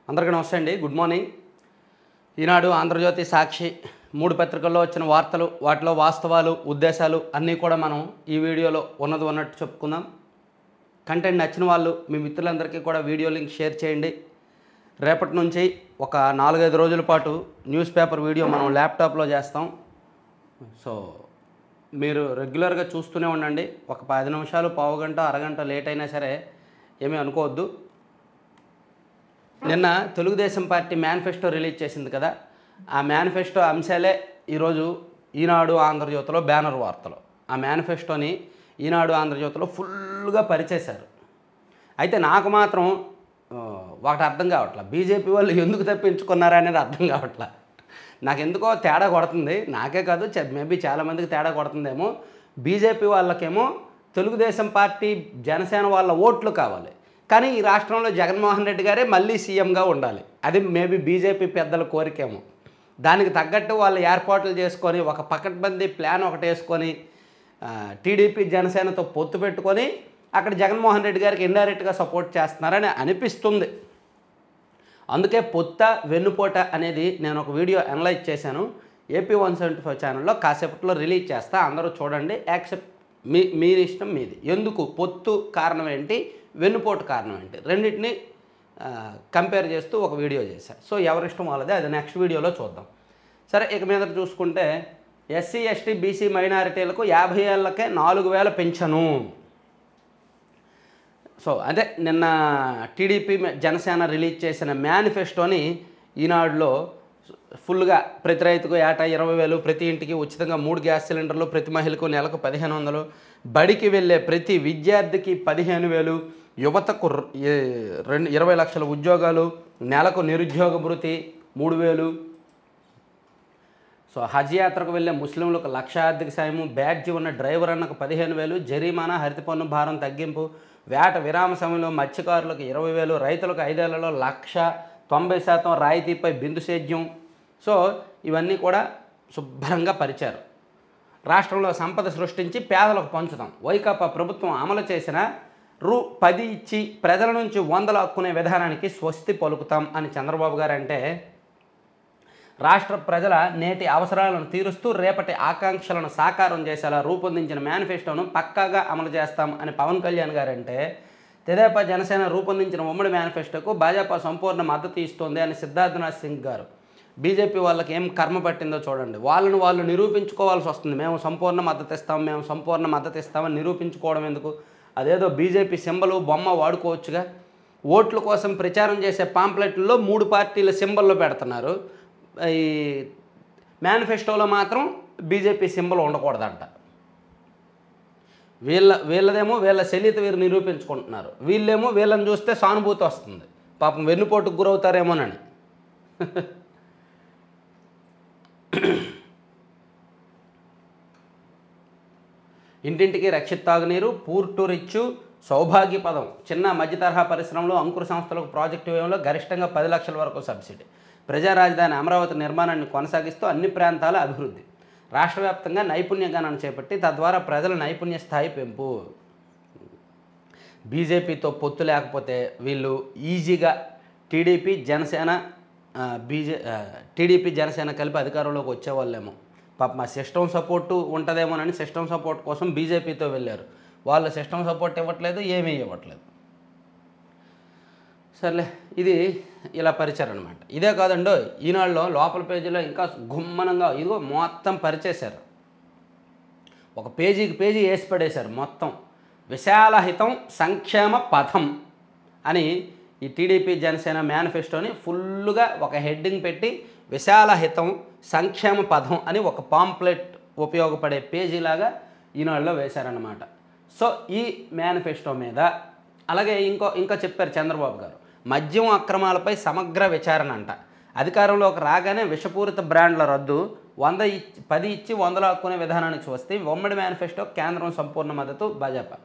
అందరికీ నమస్తే అండి. Good morning. ఈనాడు, ఆంధ్రజ్యోతి, సాక్షి 3 పత్రికల్లో వచ్చిన వార్తలు, వాటిలో వాస్తవాలు, ఉద్దేశాలు అన్నీ కూడా మనం ఈ వీడియోలో ఉన్నది ఉన్నట్టు చెప్పుకుందాం. కంటెంట్ నచ్చిన వాళ్ళు మీ మిత్రులందరికీ కూడా వీడియో లింక్ షేర్ చేయండి. రేపటి నుంచి ఒక 4-5 రోజుల పాటు న్యూస్ పేపర్ వీడియో మనం ల్యాప్టాప్లో చేస్తాం. సో మీరు రెగ్యులర్గా చూస్తూనే ఉండండి. ఒక 10 నిమిషాలు, పావుగంట, అరగంట లేట్ అయినా సరే ఏమీ అనుకోవద్దు. నిన్న తెలుగుదేశం పార్టీ మేనిఫెస్టో రిలీజ్ చేసింది కదా, ఆ మేనిఫెస్టో అంశాలే ఈరోజు ఈనాడు, ఆంధ్రజ్యోతిలో బ్యానర్ వార్తలు. ఆ మేనిఫెస్టోని ఈనాడు, ఆంధ్రజ్యోతిలో ఫుల్గా పరిచేశారు. అయితే నాకు మాత్రం ఒకటి అర్థం కావట్లా, బీజేపీ వాళ్ళు ఎందుకు తప్పించుకున్నారా అనేది అర్థం కావట్లా. నాకు ఎందుకో తేడా కొడుతుంది. నాకే కాదు, మేబీ చాలామందికి తేడా కొడుతుందేమో. బీజేపీ వాళ్ళకేమో తెలుగుదేశం పార్టీ, జనసేన వాళ్ళ ఓట్లు కావాలి, కానీ ఈ రాష్ట్రంలో జగన్మోహన్ రెడ్డి గారే మళ్ళీ సీఎంగా ఉండాలి. అది మేబీ బీజేపీ పెద్దల కోరికేమో. దానికి తగ్గట్టు వాళ్ళు ఏర్పాట్లు చేసుకొని ఒక పకడ్బందీ ప్లాన్ ఒకటి వేసుకొని టీడీపీ, జనసేనతో పొత్తు పెట్టుకొని అక్కడ జగన్మోహన్ రెడ్డి గారికి ఇండైరెక్ట్గా సపోర్ట్ చేస్తున్నారని అనిపిస్తుంది. అందుకే పొత్త వెన్నుపోట అనేది నేను ఒక వీడియో అనలైజ్ చేశాను. ఏపీ 175 ఛానల్లో కాసేపట్లో రిలీజ్ చేస్తా, అందరూ చూడండి. యాక్సెప్ట్ మీ ఇష్టం మీది. ఎందుకు పొత్తు కారణం ఏంటి, వెన్నుపోటు కారణం ఏంటి, రెండింటిని కంపేర్ చేస్తూ ఒక వీడియో చేశాను. సో ఎవరిష్టం వాళ్ళదే, అది నెక్స్ట్ వీడియోలో చూద్దాం. సరే, ఇక మీద చూసుకుంటే ఎస్సీ, ఎస్టీ, బీసీ మైనారిటీలకు 50 ఏళ్ళకే 4000 పెన్షను. సో అదే నిన్న టీడీపీ, జనసేన రిలీజ్ చేసిన మేనిఫెస్టోని ఈనాడులో ఫుల్గా ప్రతి రైతుకు ఏటా 20,000, ప్రతి ఇంటికి ఉచితంగా 3 గ్యాస్ సిలిండర్లు, ప్రతి మహిళకు నెలకు 1500, బడికి వెళ్ళే ప్రతి విద్యార్థికి 15,000, యువతకు 20 లక్షల ఉద్యోగాలు, నెలకు నిరుద్యోగ భృతి 3,000. సో హజ్ యాత్రకు వెళ్ళే ముస్లింలకు 1,00,000 ఆర్థిక సాయము, బ్యాడ్జి ఉన్న డ్రైవర్ అన్నకు 15,000, జరిమానా, హరిత పన్ను భారం తగ్గింపు, వేట విరామ సమయంలో మత్స్యకారులకు 20,000, రైతులకు 5 ఏళ్లలో 1,90% రాయితీపై బిందు సేద్యం. సో ఇవన్నీ కూడా శుభ్రంగా పరిచారు. రాష్ట్రంలో సంపద సృష్టించి పేదలకు పంచుతాం. వైకాపా ప్రభుత్వం అమలు చేసిన రూ. 10 ఇచ్చి ప్రజల నుంచి 100 హక్కునే విధానానికి స్వస్తి పలుకుతాం అని చంద్రబాబు గారు అంటే, రాష్ట్ర ప్రజల నేటి అవసరాలను తీరుస్తూ రేపటి ఆకాంక్షలను సాకారం చేసేలా రూపొందించిన మేనిఫెస్టోను పక్కాగా అమలు చేస్తాం అని పవన్ కళ్యాణ్ గారు అంటే, తెదేపా, జనసేన రూపొందించిన ఉమ్మడి మేనిఫెస్టోకు భాజపా సంపూర్ణ మద్దతు ఇస్తోంది అని సిద్ధార్థనాథ్ సింగ్ గారు. బీజేపీ వాళ్ళకి ఏం కర్మ పట్టిందో చూడండి. వాళ్ళను వాళ్ళు నిరూపించుకోవాల్సి వస్తుంది. మేము సంపూర్ణ మద్దతు ఇస్తాం, మేము సంపూర్ణ మద్దతు ఇస్తామని నిరూపించుకోవడం ఎందుకు? అదేదో బీజేపీ సింబలు, బొమ్మ వాడుకోవచ్చుగా. ఓట్ల కోసం ప్రచారం చేసే పాంప్లెట్లలో 3 పార్టీల సింబల్లో పెడుతున్నారు. ఈ మేనిఫెస్టోలో మాత్రం బీజేపీ సింబల్ ఉండకూడదంట. వీళ్ళదేమో వీళ్ళ శలీత వీరు నిరూపించుకుంటున్నారు, వీళ్ళేమో వీళ్ళని చూస్తే సానుభూతి వస్తుంది, పాపం వెన్నుపోటుకు గురవుతారేమోనని. ఇంటింటికి రక్షిత తాగునీరు, పూర్ టు రిచ్, సౌభాగ్య పదం, చిన్న మధ్య తరహా పరిశ్రమలు, అంకుర సంస్థలకు ప్రాజెక్టు వ్యయంలో గరిష్టంగా 10 లక్షల వరకు సబ్సిడీ, ప్రజా రాజధాని అమరావతి నిర్మాణాన్ని కొనసాగిస్తూ అన్ని ప్రాంతాల అభివృద్ధి, రాష్ట్ర వ్యాప్తంగా నైపుణ్య గణన చేపట్టి తద్వారా ప్రజల నైపుణ్య స్థాయి పెంపు. బీజేపీతో పొత్తు లేకపోతే వీళ్ళు ఈజీగా టీడీపీ, జనసేన కలిపి అధికారంలోకి వచ్చేవాళ్ళేమో. పాప మా సిస్టమ్ సపోర్టు ఉంటుందేమోనని సిస్టమ్ సపోర్ట్ కోసం బీజేపీతో వెళ్ళారు. వాళ్ళు సిస్టమ్ సపోర్ట్ ఇవ్వట్లేదు, ఏమీ ఇవ్వట్లేదు. సర్లే, ఇది ఇలా పరిచారు అనమాట. ఇదే కాదండో, ఈనాడులో లోపల పేజీలో ఇంకా గుమ్మనంగా ఇదిగో మొత్తం పరిచేశారు. ఒక పేజీకి పేజీ వేసి పడేశారు మొత్తం. విశాలహితం సంక్షేమ పథం అని ఈ టీడీపీ, జనసేన మేనిఫెస్టోని ఫుల్గా ఒక హెడ్డింగ్ పెట్టి విశాలహితం సంక్షేమ పథం అని ఒక పాంప్లెట్ ఉపయోగపడే పేజీలాగా ఈనాడులో వేశారన్నమాట. సో ఈ మేనిఫెస్టో మీద అలాగే ఇంకా చెప్పారు చంద్రబాబు గారు, మద్యం అక్రమాలపై సమగ్ర విచారణ అంట. అధికారంలోకి రాగానే విషపూరిత బ్రాండ్ల రద్దు, 10 ఇచ్చి 100 హక్కునే విధానానికి వస్తే ఉమ్మడి మేనిఫెస్టో కేంద్రం సంపూర్ణ మద్దతు భాజపా.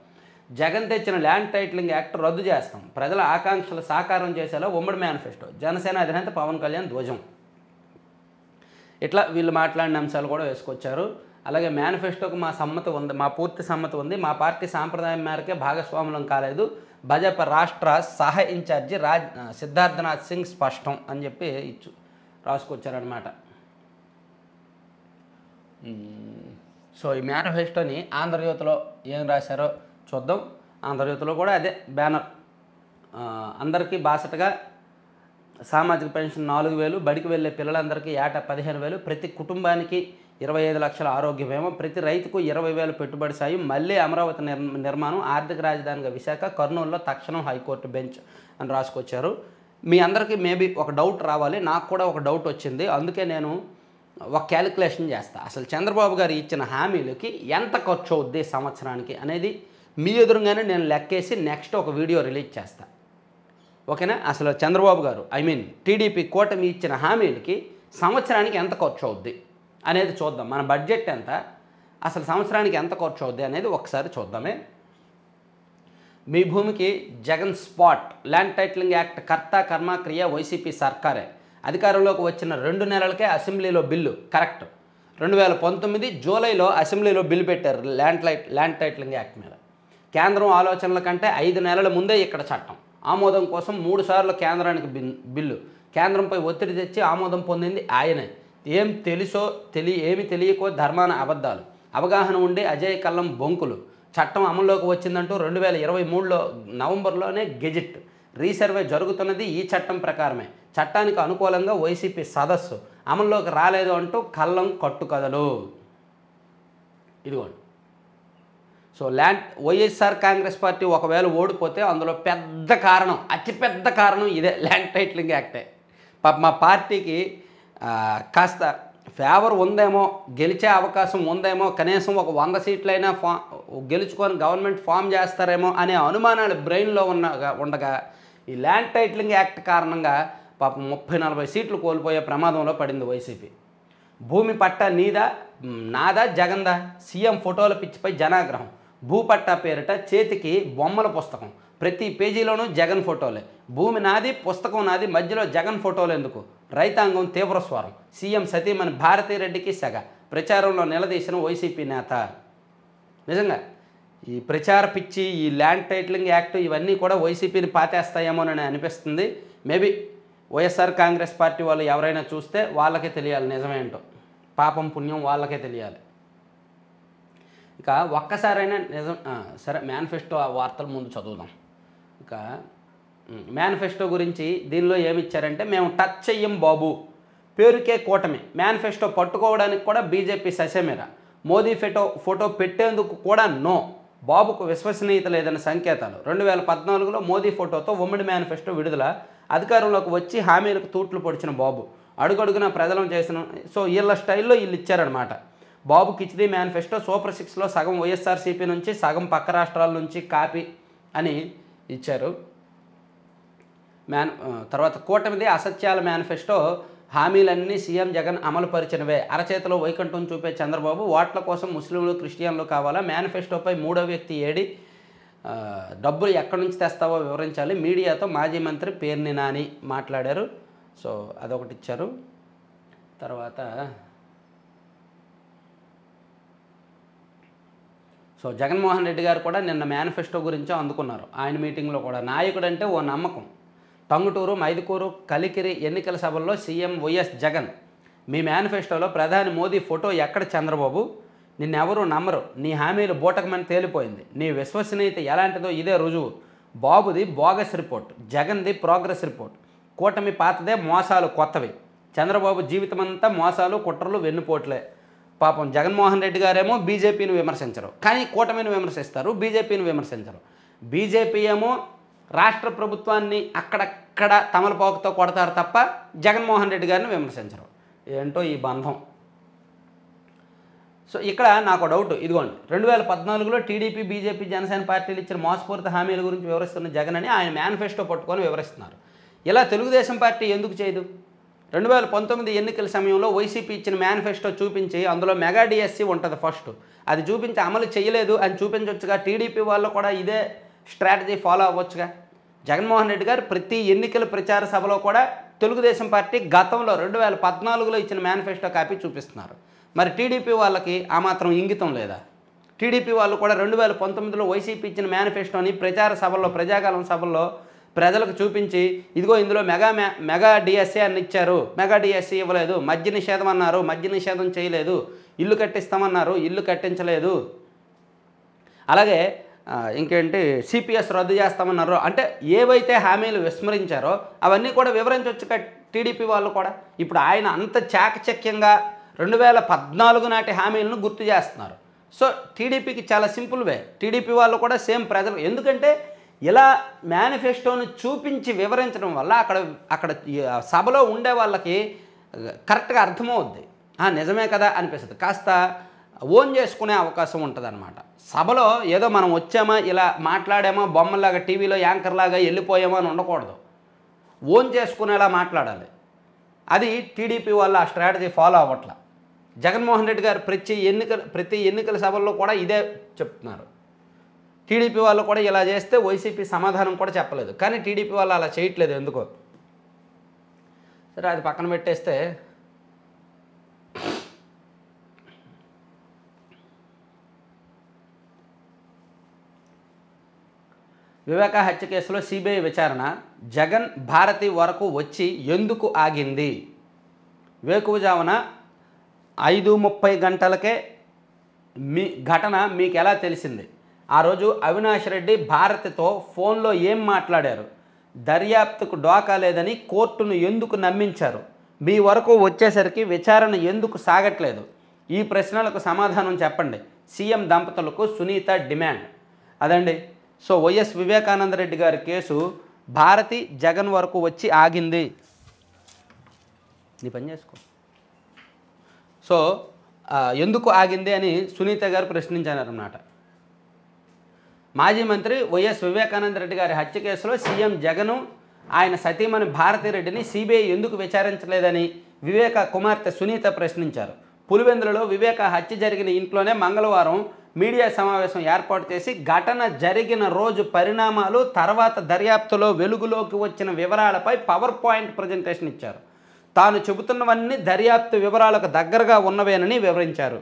జగన్ తెచ్చిన ల్యాండ్ టైటిలింగ్ యాక్ట్ రద్దు చేస్తాం, ప్రజల ఆకాంక్షలు సాకారం చేసేలా ఉమ్మడి మేనిఫెస్టో, జనసేన అధినేత పవన్ కళ్యాణ్ ధ్వజం. ఇట్లా వీళ్ళు మాట్లాడిన అంశాలు కూడా వేసుకొచ్చారు. అలాగే మేనిఫెస్టోకు మా సమ్మతి ఉంది, మా పూర్తి సమ్మతి ఉంది, మా పార్టీ సాంప్రదాయం మేరకే భాగస్వాములం కాలేదు, భాజపా రాష్ట్ర సహ ఇన్ఛార్జి సిద్ధార్థనాథ్ సింగ్ స్పష్టం అని చెప్పి రాసుకొచ్చారనమాట. సో ఈ మేనిఫెస్టోని ఆంధ్రజ్యోతిలో ఏం రాశారో చూద్దాం. ఆంధ్రజ్యోతిలో కూడా అదే బ్యానర్, అందరికీ బాసటగా సామాజిక పెన్షన్ 4,000, బడికి వెళ్ళే పిల్లలందరికీ ఏటా 15,000, ప్రతి కుటుంబానికి 25 లక్షల ఆరోగ్య బీమా, ప్రతి రైతుకు 20,000 పెట్టుబడి సాయం, మళ్ళీ అమరావతి నిర్మాణం, ఆర్థిక రాజధానిగా విశాఖ, కర్నూలులో తక్షణం హైకోర్టు బెంచ్ అని రాసుకొచ్చారు. మీ అందరికీ మేబీ ఒక డౌట్ రావాలి, నాకు కూడా ఒక డౌట్ వచ్చింది. అందుకే నేను ఒక క్యాలిక్యులేషన్ చేస్తా. అసలు చంద్రబాబు గారు ఇచ్చిన హామీలకి ఎంత ఖర్చు అవుద్ది సంవత్సరానికి అనేది మీ ఎదురుగానే నేను లెక్కేసి నెక్స్ట్ ఒక వీడియో రిలీజ్ చేస్తా. ఓకేనా? అసలు చంద్రబాబు గారు టీడీపీ కూటమి ఇచ్చిన హామీలకి సంవత్సరానికి ఎంత ఖర్చు అవుద్ది అనేది చూద్దాం. మన బడ్జెట్ ఎంత, అసలు సంవత్సరానికి ఎంత ఖర్చు అవుద్ది అనేది ఒకసారి చూద్దామే. మీ భూమికి Jagan spot, land titling act కర్త కర్మ క్రియ వైసీపీ సర్కారే. అధికారంలోకి వచ్చిన 2 నెలలకే అసెంబ్లీలో బిల్లు. కరెక్ట్, 2019 జూలైలో అసెంబ్లీలో బిల్లు పెట్టారు ల్యాండ్ టైటిలింగ్ యాక్ట్ మీద. కేంద్రం ఆలోచనల కంటే 5 నెలల ముందే ఇక్కడ చట్టం ఆమోదం కోసం 3 సార్లు కేంద్రానికి బిల్లు. కేంద్రంపై ఒత్తిడి తెచ్చి ఆమోదం పొందింది ఆయనే. ఏమి తెలియకో ధర్మాన అబద్ధాలు, అవగాహన ఉండి అజయ్ కల్లం బొంకులు. చట్టం అమల్లోకి వచ్చిందంటూ 2023 నవంబర్లోనే గెజిట్. రీసర్వే జరుగుతున్నది ఈ చట్టం ప్రకారమే. చట్టానికి అనుకూలంగా వైసీపీ సదస్సు, అమల్లోకి రాలేదు అంటూ కల్లం కట్టుకథలు. ఇదిగోండి. సో వైఎస్ఆర్ కాంగ్రెస్ పార్టీ ఒకవేళ ఓడిపోతే అందులో పెద్ద కారణం, అతిపెద్ద కారణం ఇదే ల్యాండ్ టైటిలింగ్ యాక్టే. మా పార్టీకి కాస్త ఫేవర్ ఉందేమో, గెలిచే అవకాశం ఉందేమో, కనీసం ఒక 100 సీట్లైనా గెలుచుకొని గవర్నమెంట్ ఫామ్ చేస్తారేమో అనే అనుమానాలు బ్రెయిన్లో ఉండగా ఈ ల్యాండ్ టైటిలింగ్ యాక్ట్ కారణంగా పాపం 30-40 సీట్లు కోల్పోయే ప్రమాదంలో పడింది వైసీపీ. భూమి పట్టా నాదా జగందా, సీఎం ఫోటోల పిచ్చిపై జనాగ్రహం. భూపట్టా పేరిట చేతికి బొమ్మల పుస్తకం, ప్రతి పేజీలోనూ జగన్ ఫోటోలే. భూమి నాది, పుస్తకం నాది, మధ్యలో జగన్ ఫోటోలు ఎందుకు? రైతాంగం తీవ్రస్వరం. సీఎం సతీమణి భారతిరెడ్డికి సెగ. ప్రచారంలో నిలదీసిన వైసీపీ నేత. నిజంగా ఈ ప్రచార పిచ్చి, ఈ ల్యాండ్ టైటిలింగ్ యాక్ట్ ఇవన్నీ కూడా వైసీపీని పాతేస్తాయేమోనని అనిపిస్తుంది. మేబీ వైఎస్ఆర్ కాంగ్రెస్ పార్టీ వాళ్ళు ఎవరైనా చూస్తే వాళ్ళకే తెలియాలి నిజమేంటో. పాపం పుణ్యం వాళ్ళకే తెలియాలి. ఇక ఒక్కసారైనా సరే మేనిఫెస్టో వార్తల ముందు చదువుదాం. ఇక మేనిఫెస్టో గురించి దీనిలో ఏమిచ్చారంటే, మేము టచ్ చెయ్యం బాబు, పేరుకే కూటమి, మేనిఫెస్టో పట్టుకోవడానికి కూడా బీజేపీ ససేమిర, మోదీ ఫోటో పెట్టేందుకు కూడా నో, బాబుకు విశ్వసనీయత లేదని సంకేతాలు. 2014లో మోదీ ఫోటోతో ఉమ్మడి మేనిఫెస్టో విడుదల. అధికారంలోకి వచ్చి హామీలకు తూట్లు పొడిచిన బాబు అడుగడుగున ప్రజలను చేసిన. సో వీళ్ళ స్టైల్లో వీళ్ళు ఇచ్చారనమాట. బాబుకి ఇచ్చింది మేనిఫెస్టో. సూపర్ 6లో సగం వైఎస్ఆర్సీపీ నుంచి, సగం పక్క రాష్ట్రాల నుంచి కాపీ అని ఇచ్చారు. తర్వాత కూటమిది అసత్యాల మేనిఫెస్టో, హామీలన్నీ సీఎం జగన్ అమలు పరిచినవే. అరచేతిలో వైకుంఠం చూపే చంద్రబాబు, ఓట్ల కోసం ముస్లింలు క్రిస్టియన్లు కావాలా? మేనిఫెస్టోపై మూడో వ్యక్తి ఏడి, డబ్బులు ఎక్కడి నుంచి తెస్తావో వివరించాలి. మీడియాతో మాజీ మంత్రి పేర్ని నాని మాట్లాడారు. సో అదొకటి ఇచ్చారు. తర్వాత సో జగన్మోహన్ రెడ్డి గారు కూడా నిన్న మేనిఫెస్టో గురించి అందుకున్నారు. ఆయన మీటింగ్లో కూడా నాయకుడు అంటే ఓ నమ్మకం. టంగుటూరు, మైదుకూరు, కలికిరి ఎన్నికల సభల్లో సీఎం వైఎస్ జగన్, మీ మేనిఫెస్టోలో ప్రధాని మోదీ ఫోటో ఎక్కడ చంద్రబాబు? నిన్నెవరూ నమ్మరు, నీ హామీలు బూటకమని తేలిపోయింది, నీ విశ్వసనీయత ఎలాంటిదో ఇదే రుజువు. బాబుది బోగస్ రిపోర్ట్, జగన్ది ప్రోగ్రెస్ రిపోర్ట్. కూటమి పాతదే, మోసాలు కొత్తవి. చంద్రబాబు జీవితమంతా మోసాలు, కుట్రలు, వెన్నుపోట్లే. పాపం జగన్మోహన్ రెడ్డి గారేమో బీజేపీని విమర్శించరు, కానీ కూటమిని విమర్శిస్తారు, బీజేపీని విమర్శించరు. బీజేపీ ఏమో రాష్ట్ర ప్రభుత్వాన్ని అక్కడక్కడ తమలపాకుతో కొడతారు తప్ప జగన్మోహన్ రెడ్డి గారిని విమర్శించరు. ఏంటో ఈ బంధం. సో ఇక్కడ నాకు డౌట్. ఇదిగోండి, 2014లో టీడీపీ, బీజేపీ, జనసేన పార్టీలు ఇచ్చిన మోసపూరిత హామీల గురించి వివరిస్తున్న జగన్ అని ఆయన మేనిఫెస్టో పట్టుకొని వివరిస్తున్నారు. ఇలా తెలుగుదేశం పార్టీ ఎందుకు చేయదు? 2019 ఎన్నికల సమయంలో వైసీపీ ఇచ్చిన మేనిఫెస్టో చూపించి అందులో మెగా డిఎస్సి ఉంటుంది ఫస్ట్, అది చూపించి అమలు చేయలేదు అని చూపించవచ్చుగా. టీడీపీ వాళ్ళు కూడా ఇదే స్ట్రాటజీ ఫాలో అవ్వచ్చుగా. జగన్మోహన్ రెడ్డి గారు ప్రతి ఎన్నికల ప్రచార సభలో కూడా తెలుగుదేశం పార్టీ గతంలో 2014లో ఇచ్చిన మేనిఫెస్టో కాపీ చూపిస్తున్నారు. మరి టీడీపీ వాళ్ళకి ఆ మాత్రం ఇంగితం లేదా? టీడీపీ వాళ్ళు కూడా 2019లో వైసీపీ ఇచ్చిన మేనిఫెస్టోని ప్రచార సభల్లో, ప్రజాకాలం సభల్లో ప్రజలకు చూపించి, ఇదిగో ఇందులో మెగా డిఎస్సీ అని ఇచ్చారు, మెగా డిఎస్సీ ఇవ్వలేదు, మద్య నిషేధం అన్నారు, మద్య నిషేధం చేయలేదు, ఇల్లు కట్టిస్తామన్నారు, ఇల్లు కట్టించలేదు, అలాగే ఇంకేంటి సిపిఎస్ రద్దు చేస్తామన్నారు. అంటే ఏవైతే హామీలు విస్మరించారో అవన్నీ కూడా వివరించవచ్చు టీడీపీ వాళ్ళు కూడా. ఇప్పుడు ఆయన అంత చాకచక్యంగా 2014 నాటి హామీలను గుర్తు చేస్తున్నారు. సో టీడీపీకి చాలా సింపుల్ వే. టీడీపీ వాళ్ళు కూడా సేమ్ ప్రజలు, ఎందుకంటే ఇలా మేనిఫెస్టోను చూపించి వివరించడం వల్ల అక్కడ సభలో ఉండే వాళ్ళకి కరెక్ట్గా అర్థమవుద్ది, నిజమే కదా అనిపిస్తుంది, కాస్త ఓన్ చేసుకునే అవకాశం ఉంటుంది అనమాట. సభలో ఏదో మనం వచ్చామా, ఇలా మాట్లాడామా, బొమ్మలాగా టీవీలో యాంకర్లాగా వెళ్ళిపోయామా అని ఉండకూడదు, ఓన్ చేసుకునేలా మాట్లాడాలి. అది టీడీపీ వాళ్ళు ఆ స్ట్రాటజీ ఫాలో అవ్వట్ల. జగన్మోహన్ రెడ్డి గారు ప్రతి ఎన్నికల సభల్లో కూడా ఇదే చెప్తున్నారు. టీడీపీ వాళ్ళు కూడా ఇలా చేస్తే వైసీపీ సమాధానం కూడా చెప్పలేదు, కానీ టీడీపీ వాళ్ళు అలా చేయట్లేదు ఎందుకో. సరే, అది పక్కన పెట్టేస్తే వివేక హత్య కేసులో సిబిఐ విచారణ, జగన్ భారతి వరకు వచ్చి ఎందుకు ఆగింది? వేకువజామున 5:30 గంటలకే ఘటన మీకు ఎలా తెలిసింది? ఆ రోజు అవినాష్ రెడ్డి భారతితో ఫోన్లో ఏం మాట్లాడారు? దర్యాప్తుకు డోకా లేదని కోర్టును ఎందుకు నమ్మించారు? మీ వరకు వచ్చేసరికి విచారణ ఎందుకు సాగట్లేదు? ఈ ప్రశ్నలకు సమాధానం చెప్పండి. సీఎం దంపతులకు సునీత డిమాండ్. అదండి. సో వైఎస్ వివేకానందరెడ్డి గారి కేసు భారతి జగన్ వరకు వచ్చి ఆగింది. నీ పని చేసుకో. సో ఎందుకు ఆగింది అని సునీత గారు ప్రశ్నించారన్నమాట. మాజీ మంత్రి వైఎస్ వివేకానందరెడ్డి గారి హత్య కేసులో సీఎం జగను ఆయన సతీమణి భారతిరెడ్డిని సిబిఐ ఎందుకు విచారించలేదని వివేక కుమార్తె సునీత ప్రశ్నించారు. పులివెందులలో వివేక హత్య జరిగిన ఇంట్లోనే మంగళవారం మీడియా సమావేశం ఏర్పాటు చేసి ఘటన జరిగిన రోజు పరిణామాలు, తర్వాత దర్యాప్తులో వెలుగులోకి వచ్చిన వివరాలపై పవర్ పాయింట్ ప్రజెంటేషన్ ఇచ్చారు. తాను చెబుతున్నవన్నీ దర్యాప్తు వివరాలకు దగ్గరగా ఉన్నవేనని వివరించారు.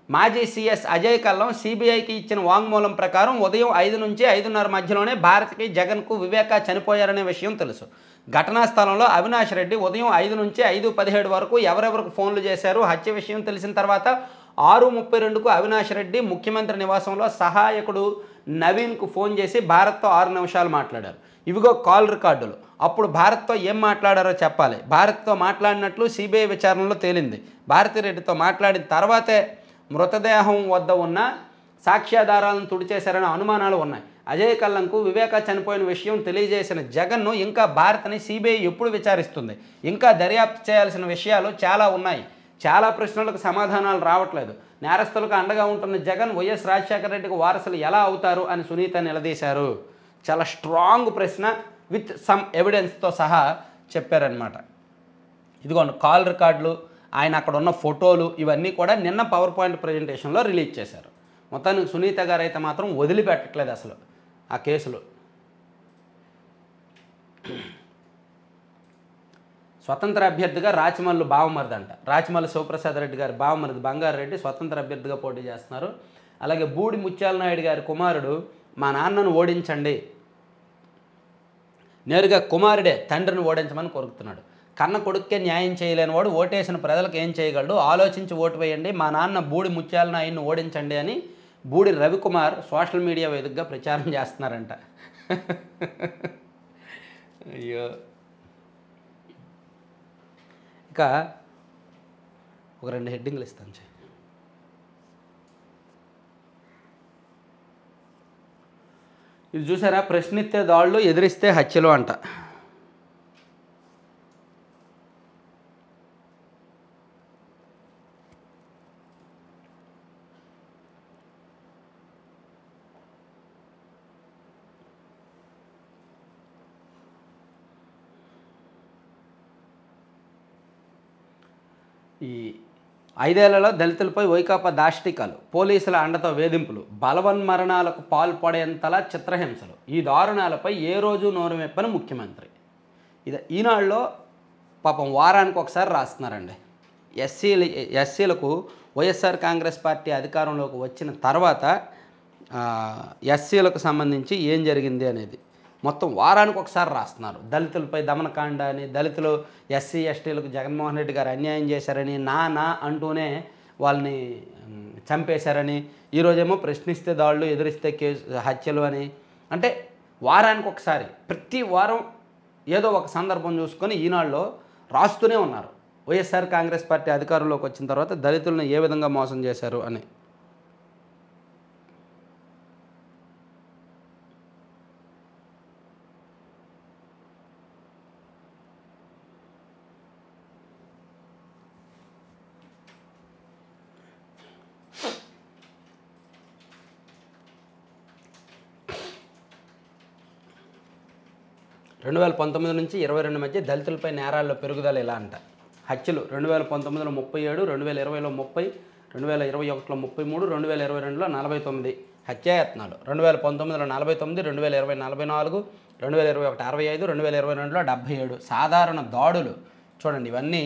మాజీ సీఎస్ అజయ్ కల్లం సిబిఐకి ఇచ్చిన వాంగ్మూలం ప్రకారం ఉదయం 5 నుంచి 5:30 మధ్యలోనే భారత్కి, జగన్కు వివేక చనిపోయారనే విషయం తెలుసు. ఘటనా స్థలంలో అవినాష్ రెడ్డి ఉదయం 5 నుంచి 5:17 వరకు ఎవరెవరికి ఫోన్లు చేశారు? హత్య విషయం తెలిసిన తర్వాత 6:32కు అవినాష్ రెడ్డి ముఖ్యమంత్రి నివాసంలో సహాయకుడు నవీన్కు ఫోన్ చేసి భారత్తో 6 నిమిషాలు మాట్లాడారు. ఇవిగో కాల్ రికార్డులు. అప్పుడు భారత్తో ఏం మాట్లాడారో చెప్పాలి. భారత్తో మాట్లాడినట్లు సిబిఐ విచారణలో తేలింది. భారతిరెడ్డితో మాట్లాడిన తర్వాతే మృతదేహం వద్ద ఉన్న సాక్ష్యాధారాలను తుడిచేశారనే అనుమానాలు ఉన్నాయి. అజయ్ కల్లంకు వివేక చనిపోయిన విషయం తెలియజేసిన జగన్ను ఇంకా భారత్ని సిబిఐ ఎప్పుడు విచారిస్తుంది? ఇంకా దర్యాప్తు చేయాల్సిన విషయాలు చాలా ఉన్నాయి. చాలా ప్రశ్నలకు సమాధానాలు రావట్లేదు. నేరస్తులకు అండగా ఉంటున్న జగన్ వైఎస్ రాజశేఖర రెడ్డికి వారసులు ఎలా అవుతారు అని సునీత నిలదీశారు. చాలా స్ట్రాంగ్ ప్రశ్న విత్ సమ్ ఎవిడెన్స్తో సహా చెప్పారనమాట. ఇదిగోండి కాల్ రికార్డులు, ఆయన అక్కడ ఉన్న ఫోటోలు, ఇవన్నీ కూడా నిన్న పవర్ పాయింట్ ప్రజెంటేషన్లో రిలీజ్ చేశారు. మొత్తానికి సునీత గారు అయితే మాత్రం వదిలిపెట్టట్లేదు అసలు ఆ కేసులో. స్వతంత్ర అభ్యర్థిగా రాచమల్లు బావమరిది అంట. రాచమల్లి శివప్రసాద్ రెడ్డి గారి బావమరిది బంగారెడ్డి స్వతంత్ర అభ్యర్థిగా పోటీ చేస్తున్నారు. అలాగే బూడి ముత్యాల నాయుడు గారి కుమారుడు మా నాన్నను ఓడించండి, నేరుగా కుమారుడే తండ్రిని ఓడించమని కోరుతున్నాడు. కన్న కొడుక్కే న్యాయం చేయలేని వాడు ఓటేసిన ప్రజలకు ఏం చేయగలడు? ఆలోచించి ఓటు వేయండి, మా నాన్న బూడి ముత్యాల నాయుడిని ఓడించండి అని బూడి రవికుమార్ సోషల్ మీడియా వేదికగా ప్రచారం చేస్తున్నారంట. అయ్యో. ఇక ఒక 2 హెడ్డింగ్లు ఇస్తాను. ఇది చూసారా? ప్రశ్నిస్తే దాళ్ళు, ఎదిరిస్తే హత్యలు అంట. ఈ 5 ఏళ్లలో దళితులపై వైకాపా దాష్టికాలు, పోలీసుల అండతో వేధింపులు, బలవన్మరణాలకు పాల్పడేంతలా చిత్రహింసలు, ఈ దారుణాలపై ఏ రోజు నోరు మెప్పని ముఖ్యమంత్రి. ఇది ఈనాడులో పాపం వారానికి ఒకసారి రాస్తున్నారండి. ఎస్సీలకు వైఎస్ఆర్ కాంగ్రెస్ పార్టీ అధికారంలోకి వచ్చిన తర్వాత ఎస్సీలకు సంబంధించి ఏం జరిగింది అనేది మొత్తం వారానికి ఒకసారి రాస్తున్నారు. దళితులపై దమనకాండ అని, దళితులు ఎస్సీ ఎస్టీలకు జగన్మోహన్ రెడ్డి గారు అన్యాయం చేశారని, నా అంటూనే వాళ్ళని చంపేశారని, ఈరోజేమో ప్రశ్నిస్తే దాడులు, ఎదురిస్తే హత్యలు అని. అంటే వారానికి ఒకసారి, ప్రతి వారం ఏదో ఒక సందర్భం చూసుకొని ఈనాడులో రాస్తూనే ఉన్నారు. వైఎస్ఆర్ కాంగ్రెస్ పార్టీ అధికారంలోకి వచ్చిన తర్వాత దళితులను ఏ విధంగా మోసం చేశారు అని. రెండు 2019 నుంచి 22 మధ్య దళితులపై నేరాల్లో పెరుగుదల ఎలా అంట. హత్యలు 2019లో 37, 2020లో 30, 2021లో 33, 2022లో 49 హత్యాయత్నాలు. 2019లో 49, 2020 44, 2021 65, 2022లో 77 సాధారణ దాడులు. చూడండి, ఇవన్నీ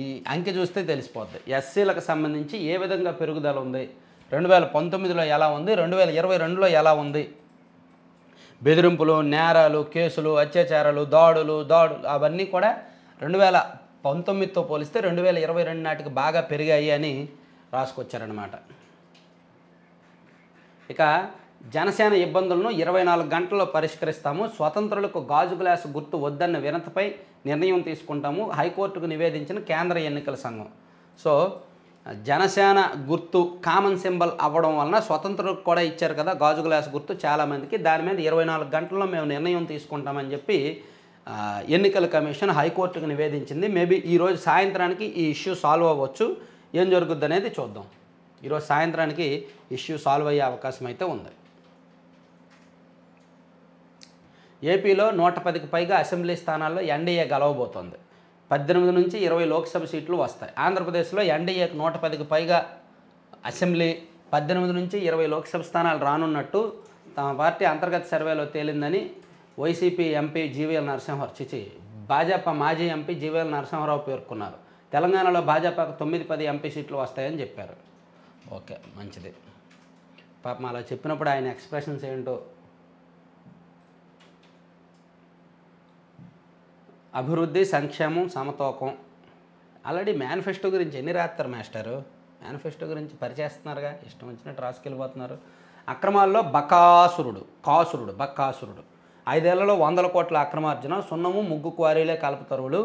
ఈ అంకె చూస్తే తెలిసిపోద్ది. ఎస్సీలకు సంబంధించి ఏ విధంగా పెరుగుదల ఉంది, 2019లో ఎలా ఉంది, 2022లో ఎలా ఉంది. బెదిరింపులు, నేరాలు, కేసులు, అత్యాచారాలు, దాడులు అవన్నీ కూడా 2019తో పోలిస్తే 2022 నాటికి బాగా పెరిగాయి అని రాసుకొచ్చారనమాట. ఇక జనసేన ఇబ్బందులను 24 గంటల్లో పరిష్కరిస్తాము, స్వతంత్రులకు గాజు గ్లాసు గుర్తు వద్దన్న వినతిపై నిర్ణయం తీసుకుంటాము, హైకోర్టుకు నివేదించిన కేంద్ర ఎన్నికల సంఘం. సో జనసేన గుర్తు కామన్ సింబల్ అవ్వడం వలన స్వతంత్రులకు కూడా ఇచ్చారు కదా గాజు గ్లాస్ గుర్తు చాలామందికి, దాని మీద 24 గంటల్లో మేము నిర్ణయం తీసుకుంటామని చెప్పి ఎన్నికల కమిషన్ హైకోర్టుకు నివేదించింది. మేబీ ఈరోజు సాయంత్రానికి ఈ ఇష్యూ సాల్వ్ అవ్వచ్చు. ఏం జరుగుద్ది అనేది చూద్దాం. ఈరోజు సాయంత్రానికి ఇష్యూ సాల్వ్ అయ్యే అవకాశం అయితే ఉంది. ఏపీలో 110కి పైగా అసెంబ్లీ స్థానాల్లో ఎన్డీఏ గెలవబోతోంది. 18 నుంచి 20 లోక్సభ సీట్లు వస్తాయి. ఆంధ్రప్రదేశ్లో ఎన్డీఏకు 110కి పైగా అసెంబ్లీ, 18 నుంచి 20 లోక్సభ స్థానాలు రానున్నట్టు తమ పార్టీ అంతర్గత సర్వేలో తేలిందని YCP MP GVL Narasimharao Bhajapa మాజీ ఎంపీ జీవీఎల్ నరసింహారావు పేర్కొన్నారు. తెలంగాణలో భాజపాకు 9-10 ఎంపీ సీట్లు వస్తాయని చెప్పారు. ఓకే, మంచిది. పాపం అలా చెప్పినప్పుడు ఆయన ఎక్స్ప్రెషన్స్ ఏంటో. అభివృద్ధి, సంక్షేమం, సమతూకం. ఆల్రెడీ మేనిఫెస్టో గురించి ఎన్ని రాస్తారు మాస్టరు? మేనిఫెస్టో గురించి పరిచేస్తున్నారుగా, ఇష్టం వచ్చినట్టు రాసుకెళ్ళిపోతున్నారు. అక్రమాల్లో బకాసురుడు 5 ఏళ్లలో 100 కోట్ల అక్రమార్జన, సున్నము, ముగ్గు క్వారీలే కలపతరువులు.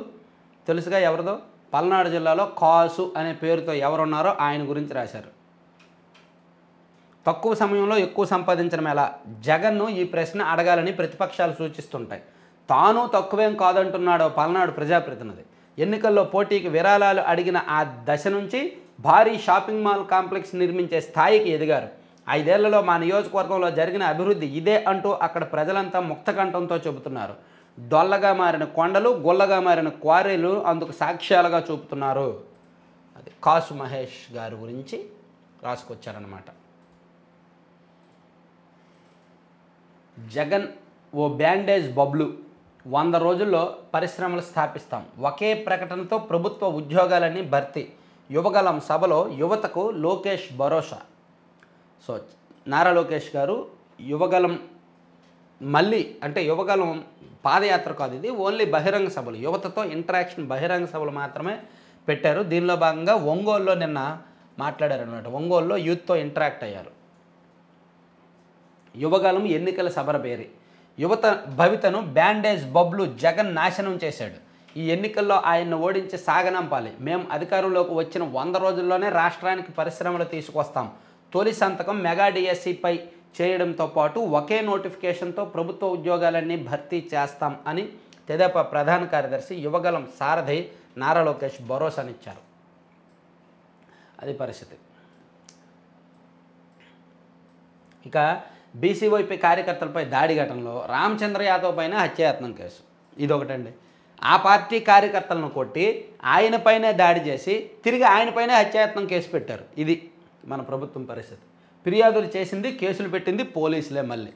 తెలుసుగా ఎవరిదో? పల్నాడు జిల్లాలో కాసు అనే పేరుతో ఎవరున్నారో ఆయన గురించి రాశారు. తక్కువ సమయంలో ఎక్కువ సంపాదించడం ఎలా? జగన్ను ఈ ప్రశ్న అడగాలని ప్రతిపక్షాలు సూచిస్తుంటాయి. తాను తక్కువేం కాదంటున్నాడో పల్నాడు ప్రజాప్రతినిధి. ఎన్నికల్లో పోటీకి విరాళాలు అడిగిన ఆ దశ నుంచి భారీ షాపింగ్ మాల్ కాంప్లెక్స్ నిర్మించే స్థాయికి ఎదిగారు. 5 ఏళ్లలో మా నియోజకవర్గంలో జరిగిన అభివృద్ధి ఇదే అంటూ అక్కడ ప్రజలంతా ముక్తకంఠంతో చెబుతున్నారు. డొల్లగా మారిన కొండలు, గుల్లగా మారిన క్వారీలు అందుకు సాక్ష్యాలుగా చూపుతున్నారు. అది కాసు మహేష్ గారి గురించి రాసుకొచ్చారన్నమాట. జగన్ ఓ బ్యాండేజ్ బబ్లు, 100 రోజుల్లో పరిశ్రమలు స్థాపిస్తాం, ఒకే ప్రకటనతో ప్రభుత్వ ఉద్యోగాలన్నీ భర్తీ, యువగలం సభలో యువతకు లోకేష్ భరోసా. సో నారా లోకేష్ గారు యువగలం మళ్ళీ అంటే యువగలం పాదయాత్ర కాదు, ఇది ఓన్లీ బహిరంగ సభలు, యువతతో ఇంటరాక్షన్ బహిరంగ సభలు మాత్రమే పెట్టారు. దీనిలో భాగంగా ఒంగోలులో నిన్న మాట్లాడారనమాట. ఒంగోలులో యూత్తో ఇంటరాక్ట్ అయ్యారు. యువగలం ఎన్నికల సభల పేరి యువత భవితను బ్యాండేజ్ బబ్లు జగన్ నాశనం చేశాడు. ఈ ఎన్నికల్లో ఆయన్ను ఓడించి సాగనంపాలి. మేము అధికారంలోకి వచ్చిన 100 రోజుల్లోనే రాష్ట్రానికి పరిశ్రమలు తీసుకొస్తాం. తొలి సంతకం మెగా డిఎస్సిపై చేయడంతో పాటు ఒకే నోటిఫికేషన్తో ప్రభుత్వ ఉద్యోగాలన్నీ భర్తీ చేస్తాం అని తెదేపా ప్రధాన కార్యదర్శి యువగలం సారథి నారా లోకేష్ భరోసానిచ్చారు. అది పరిస్థితి. ఇక బీసీవైపీ కార్యకర్తలపై దాడి ఘటనలో రామచంద్ర యాదవ్ పైన హత్యాయత్నం కేసు. ఇదొకటండి. ఆ పార్టీ కార్యకర్తలను కొట్టి ఆయనపైనే దాడి చేసి తిరిగి ఆయనపైనే హత్యాయత్నం కేసు పెట్టారు. ఇది మన ప్రభుత్వం పరిస్థితి. ఫిర్యాదులు చేసింది, కేసులు పెట్టింది పోలీసులే. మళ్ళీ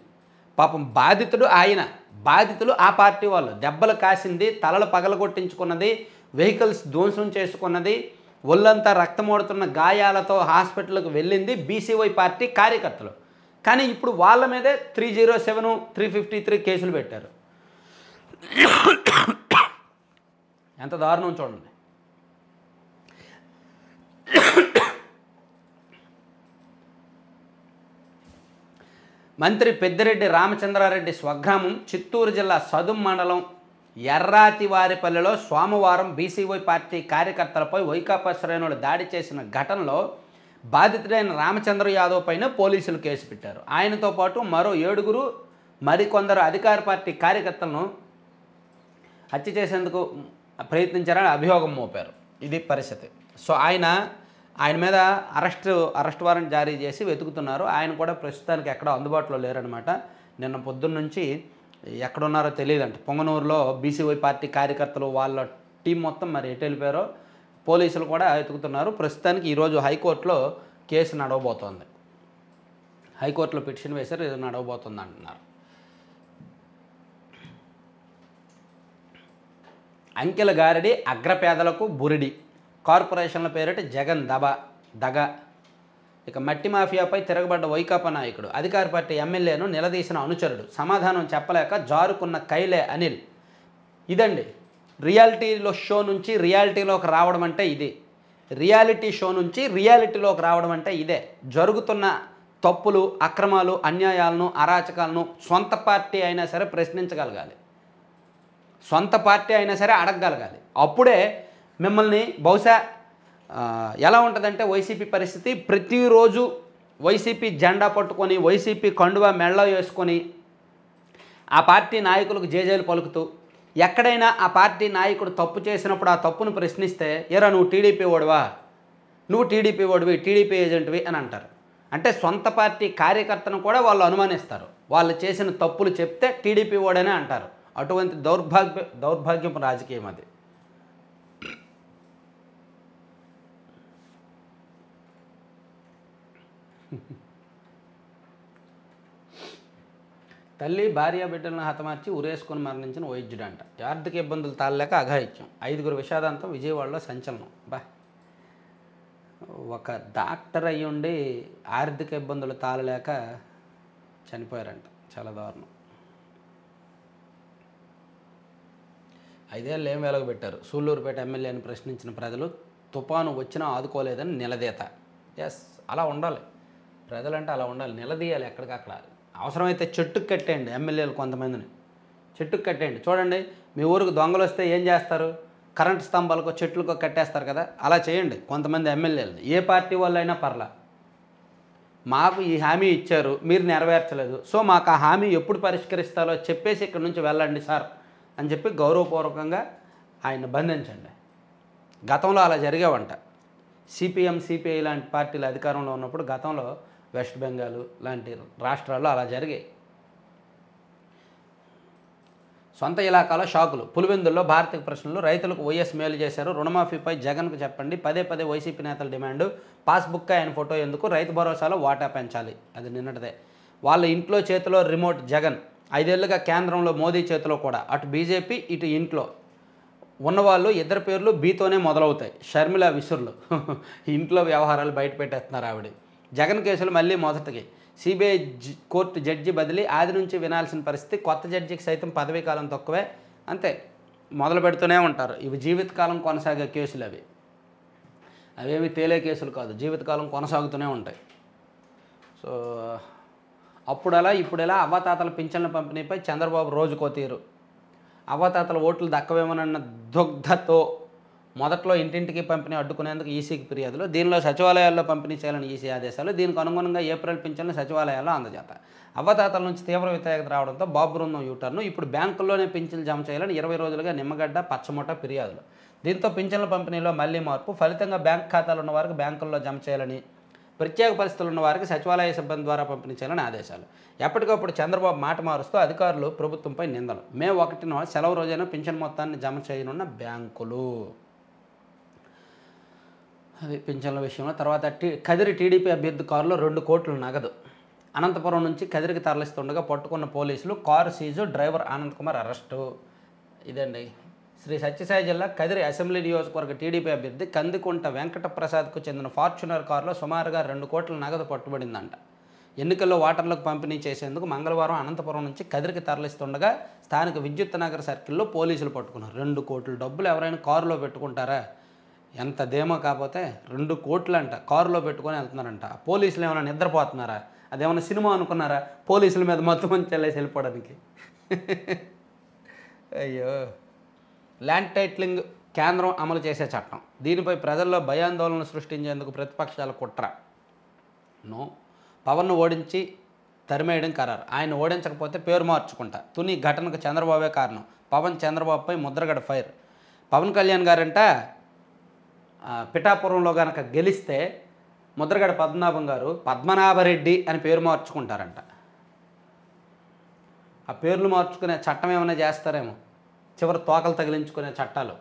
పాపం బాధితుడు ఆయన, బాధితులు ఆ పార్టీ వాళ్ళు. దెబ్బలు కాసింది, తలలు పగలగొట్టించుకున్నది, వెహికల్స్ ధ్వంసం చేసుకున్నది, ఒళ్ళంతా రక్తమోడుతున్న గాయాలతో హాస్పిటల్కి వెళ్ళింది బీసీవై పార్టీ కార్యకర్తలు. కానీ ఇప్పుడు వాళ్ళ మీదే 307, 353 కేసులు పెట్టారు. ఎంత దారుణం చూడండి. మంత్రి పెద్దిరెడ్డి రామచంద్రారెడ్డి స్వగ్రామం చిత్తూరు జిల్లా సదుం మండలం ఎర్రాతివారిపల్లిలో సోమవారం బీసీవై పార్టీ కార్యకర్తలపై వైకాపా శ్రేణులు దాడి చేసిన ఘటనలో బాధితుడైన రామచంద్ర యాదవ్ పైన పోలీసులు కేసు పెట్టారు. ఆయనతో పాటు మరో 7 మరికొందరు అధికార పార్టీ కార్యకర్తలను హత్య చేసేందుకు ప్రయత్నించారని అభియోగం మోపారు. ఇది పరిస్థితి. సో ఆయన మీద అరెస్ట్ వారెంట్ జారీ చేసి వెతుకుతున్నారు. ఆయన కూడా ప్రస్తుతానికి ఎక్కడ అందుబాటులో లేరనమాట. నిన్న పొద్దున్న నుంచి ఎక్కడున్నారో తెలియదంట. పొంగనూరులో బీసీవై పార్టీ కార్యకర్తలు వాళ్ళ టీం మొత్తం మరి ఎటు వెళ్ళిపోయారో పోలీసులు కూడా వెతుకుతున్నారు. ప్రస్తుతానికి ఈరోజు హైకోర్టులో కేసు నడవబోతోంది. హైకోర్టులో పిటిషన్ వేశారు, ఇది నడవబోతుంది అంటున్నారు. అంకెల గారడి అగ్రపేదలకు బురిడి, కార్పొరేషన్ల పేరిట జగన్ దగ. ఇక మట్టి మాఫియాపై తిరగబడ్డ వైకాపా నాయకుడు అధికార పార్టీ ఎమ్మెల్యేను నిలదీసిన అనుచరుడు సమాధానం చెప్పలేక జారుకున్న కైలే అనిల్. ఇదండి రియాలిటీలో షో నుంచి రియాలిటీలోకి రావడం అంటే ఇది. రియాలిటీ షో నుంచి రియాలిటీలోకి రావడం అంటే ఇదే. జరుగుతున్న తప్పులు, అక్రమాలు, అన్యాయాలను, అరాచకాలను సొంత పార్టీ అయినా సరే ప్రశ్నించగలగాలి, సొంత పార్టీ అయినా సరే అడగగలగాలి. అప్పుడే మిమ్మల్ని బహుశా ఎలా ఉంటుందంటే వైసీపీ పరిస్థితి, ప్రతిరోజు వైసీపీ జెండా పట్టుకొని వైసీపీ కండువా మెళ్ళ వేసుకొని ఆ పార్టీ నాయకులకు జేజేలు పలుకుతూ ఎక్కడైనా ఆ పార్టీ నాయకుడు తప్పు చేసినప్పుడు ఆ తప్పును ప్రశ్నిస్తే ఏరా నువ్వు టీడీపీ ఓడివా, నువ్వు టీడీపీ ఓడివి, టీడీపీ ఏజెంట్వి అని అంటారు. అంటే సొంత పార్టీ కార్యకర్తను కూడా వాళ్ళు అనుమానిస్తారు. వాళ్ళు చేసిన తప్పులు చెప్తే టీడీపీ ఓడనే అంటారు. అటువంటి దౌర్భాగ్యపు రాజకీయం అది. తల్లి భార్య బిడ్డలను హతమార్చి ఉరేసుకొని మరణించిన వైద్యుడంట. ఆర్థిక ఇబ్బందులు తాళలేక అఘాయిత్యం, 5 విషాదంతం విజయవాడలో సంచలనం. ఒక డాక్టర్ అయ్యుండి ఆర్థిక ఇబ్బందులు తాళలేక చనిపోయారంట. చాలా దారుణం. 5 ఏళ్ళు ఏం వెలగబెట్టారు. సూళ్ళూరుపేట ఎమ్మెల్యేని ప్రశ్నించిన ప్రజలు తుపాను వచ్చినా ఆదుకోలేదని నిలదీత. ఎస్, అలా ఉండాలి. ప్రజలంటే అలా ఉండాలి, నిలదీయాలి ఎక్కడికక్కడ. అవసరమైతే చెట్టుకు కట్టేయండి. ఎమ్మెల్యేలు కొంతమందిని చెట్టుకు కట్టేయండి. చూడండి, మీ ఊరికి దొంగలు వస్తే ఏం చేస్తారు? కరెంటు స్తంభాలకో చెట్లకో కట్టేస్తారు కదా, అలా చేయండి కొంతమంది ఎమ్మెల్యేలు. ఏ పార్టీ వాళ్ళైనా పర్లా. మాకు ఈ హామీ ఇచ్చారు, మీరు నెరవేర్చలేదు, సో మాకు ఆ హామీ ఎప్పుడు పరిష్కరిస్తారో చెప్పేసి ఇక్కడ నుంచి వెళ్ళండి సార్ అని చెప్పి గౌరవపూర్వకంగా ఆయన బంధించండి. గతంలో అలా జరిగేవంట. సిపిఎం, సిపిఐ లాంటి పార్టీలు అధికారంలో ఉన్నప్పుడు గతంలో వెస్ట్ బెంగాల్ లాంటి రాష్ట్రాల్లో అలా జరిగాయి. సొంత ఇలాకాలో షాకులు. పులివెందుల్లో భారతీయ ప్రశ్నలు, రైతులకు వైఎస్ మేలు చేశారు, రుణమాఫీపై జగన్కు చెప్పండి. పదే వైసీపీ నేతల డిమాండ్. పాస్బుక్ ఆయన ఫోటో ఎందుకు? రైతు భరోసాలో వాటా పెంచాలి. అది నిన్నటిదే. వాళ్ళ ఇంట్లో చేతిలో రిమోట్ జగన్. 5 ఏళ్లుగా కేంద్రంలో మోదీ చేతిలో కూడా. అటు బీజేపీ, ఇటు ఇంట్లో ఉన్నవాళ్ళు 2 పేర్లు బీతోనే మొదలవుతాయి. షర్మిల విసురులు. ఇంట్లో వ్యవహారాలు బయట పెట్టేస్తున్నారు ఆవిడ. జగన్ కేసులు మళ్ళీ మొదటికి. సిబిఐ కోర్టు జడ్జి బదిలీ. ఆది నుంచి వినాల్సిన పరిస్థితి. కొత్త జడ్జికి సైతం పదవీ కాలం తక్కువే. అంతే, మొదలు పెడుతూనే ఉంటారు. ఇవి జీవితకాలం కొనసాగే కేసులు. అవేమి తేలే కేసులు కాదు, జీవితకాలం కొనసాగుతూనే ఉంటాయి. సో అప్పుడలా ఇప్పుడెలా అవ్వాతాతల పింఛన్ల పంపిణీపై చంద్రబాబు రోజుకో తీరు. అవ్వాతాతల ఓట్లు దక్కవేమోనన్న దుగ్ధతో మొదట్లో ఇంటింటికి పంపిణీ అడ్డుకునేందుకు ఈసీకి ఫిర్యాదులు. దీనిలో సచివాలయాల్లో పంపిణీ చేయాలని ఈసీ ఆదేశాలు. దీనికి అనుగుణంగా ఏప్రిల్ పింఛన్లు సచివాలయాల్లో అందజేత. అవ్వాతాతల నుంచి తీవ్ర వ్యతిరేకత రావడంతో బాబు బృందం యూటర్ను. ఇప్పుడు బ్యాంకుల్లోనే పింఛన్లు జమ చేయాలని 20 రోజులుగా నిమ్మగడ్డ, పచ్చమూట ఫిర్యాదులు. దీంతో పింఛన్ల పంపిణీలో మళ్లీ మార్పు. ఫలితంగా బ్యాంక్ ఖాతాలు ఉన్న వారికి బ్యాంకుల్లో జమ చేయాలని, ప్రత్యేక పరిస్థితులు ఉన్న వారికి సచివాలయ సిబ్బంది ద్వారా పంపిణీ చేయాలని ఆదేశాలు. ఎప్పటికప్పుడు చంద్రబాబు మాట మారుస్తూ అధికారులు ప్రభుత్వంపై నిందలు. మే 1న సెలవు రోజైనా పింఛన్ మొత్తాన్ని జమ చేయనున్న బ్యాంకులు. అది పింఛన్ల విషయంలో. తర్వాత కదిరి టీడీపీ అభ్యర్థి కారులో 2 కోట్ల నగదు. అనంతపురం నుంచి కదిరికి తరలిస్తుండగా పట్టుకున్న పోలీసులు. Car సీజు, driver Anand Kumar arrest. ఇదండి శ్రీ సత్యసాయి జిల్లా కదిరి అసెంబ్లీ నియోజకవర్గ టీడీపీ అభ్యర్థి కందికుంట వెంకట ప్రసాద్కు చెందిన ఫార్చునర్ కారులో సుమారుగా 2 కోట్ల నగదు పట్టుబడిందంట. ఎన్నికల్లో ఓటర్లకు పంపిణీ చేసేందుకు మంగళవారం అనంతపురం నుంచి కదిరికి తరలిస్తుండగా స్థానిక విద్యుత్ నగర్ సర్కిల్లో పోలీసులు పట్టుకున్నారు. 2 కోట్ల డబ్బులు ఎవరైనా కారులో పెట్టుకుంటారా? ఎంత ధీమా కాకపోతే 2 కోట్లు అంట కారులో పెట్టుకొని వెళ్తున్నారంట. పోలీసులు ఏమైనా నిద్రపోతున్నారా? అదేమన్నా సినిమా అనుకున్నారా పోలీసుల మీద మొత్తం చెల్లేసి వెళ్ళిపోవడానికి? అయ్యో. ల్యాండ్ టైటిలింగ్ కేంద్రం అమలు చేసే చట్టం, దీనిపై ప్రజల్లో భయాందోళనలు సృష్టించేందుకు ప్రతిపక్షాల కుట్ర. పవన్ను ఓడించి తరిమేయడం ఖరారు. ఆయన ఓడించకపోతే పేరు మార్చుకుంటా. తుని ఘటనకు చంద్రబాబే కారణం. పవన్ చంద్రబాబుపై ముద్రగడ ఫైర్. పవన్ కళ్యాణ్ గారంట పిఠాపురంలో కనుక గెలిస్తే ముద్రగడ పద్మనాభం గారు పద్మనాభరెడ్డి అని పేరు మార్చుకుంటారంట. ఆ పేర్లు మార్చుకునే చట్టం ఏమైనా చేస్తారేమో, చివరి తోకలు తగిలించుకునే చట్టాలు.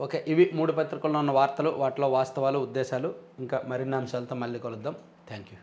ఓకే, ఇవి 3 పత్రికల్లో ఉన్న వార్తలు, వాటిలో వాస్తవాలు, ఉద్దేశాలు. ఇంకా మరిన్ని అంశాలతో మళ్ళీ కలుద్దాం. Thank you.